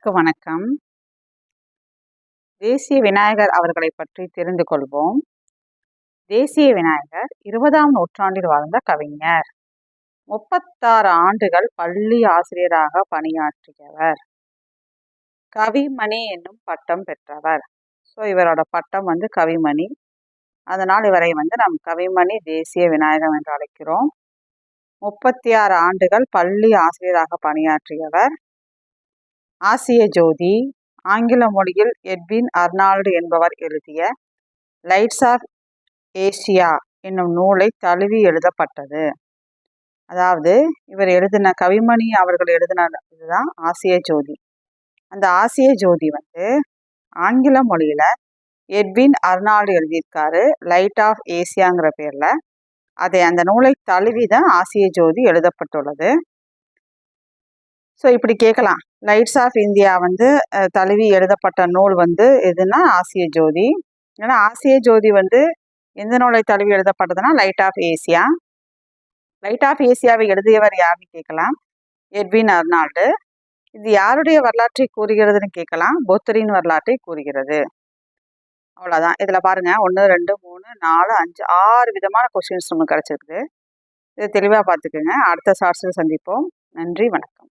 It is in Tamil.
அனைவருக்கும் வணக்கம். தேசிய விநாயகர் அவர்களை பற்றி தெரிந்து கொள்வோம். தேசிய விநாயகர் 20ஆம் நூற்றாண்டில் வாழ்ந்த கவிஞர். 36 ஆண்டுகள் பள்ளி ஆசிரியராக பணியாற்றியவர். கவிமணி என்னும் பட்டம் பெற்றவர். இவரோட பட்டம் கவிமணி. அதனால் இவரை நாம் கவிமணி தேசிய விநாயகம் என்று அழைக்கிறோம். 36 ஆண்டுகள் பள்ளி ஆசிரியராக பணியாற்றியவர். ஆசிய ஜோதி ஆங்கில மொழியில் எட்வின் அர்னால்டு என்பவர் எழுதிய லைட்ஸ் ஆஃப் ஏசியா என்னும் நூலை தழுவி எழுதப்பட்டது. அதாவது இவர் எழுதின கவிமணி அவர்கள் எழுதின இதுதான் ஆசிய ஜோதி. அந்த ஆசிய ஜோதி ஆங்கில மொழியில எட்வின் அர்னால்டு எழுதியிருக்காரு, லைட் ஆஃப் ஏசியாங்கிற பேர்ல. அந்த நூலை தழுவி தான் ஆசிய ஜோதி எழுதப்பட்டுள்ளது. இப்படி கேட்கலாம், லைட்ஸ் ஆஃப் இந்தியா தழுவி எழுதப்பட்ட நூல் எதுனா ஆசிய ஜோதி. ஏன்னா ஆசிய ஜோதி எந்த நூலை தழுவி எழுதப்பட்டதுன்னா Light of Asia. Light of ஏசியாவை எழுதியவர் யாருன்னு கேட்கலாம், எட்வின் அர்னால்டு. இது யாருடைய வரலாற்றை கூறுகிறதுன்னு கேட்கலாம், புத்தரின் வரலாற்றை கூறுகிறது. அவ்வளோதான். இதில் பாருங்க, 1 2 3 4 5 6 விதமான கொஸ்டின்ஸ் நமக்கு கிடைச்சிருக்கு. இதை தெளிவாக பார்த்துக்குங்க. அடுத்த ஷார்ட்ஸில் சந்திப்போம். நன்றி, வணக்கம்.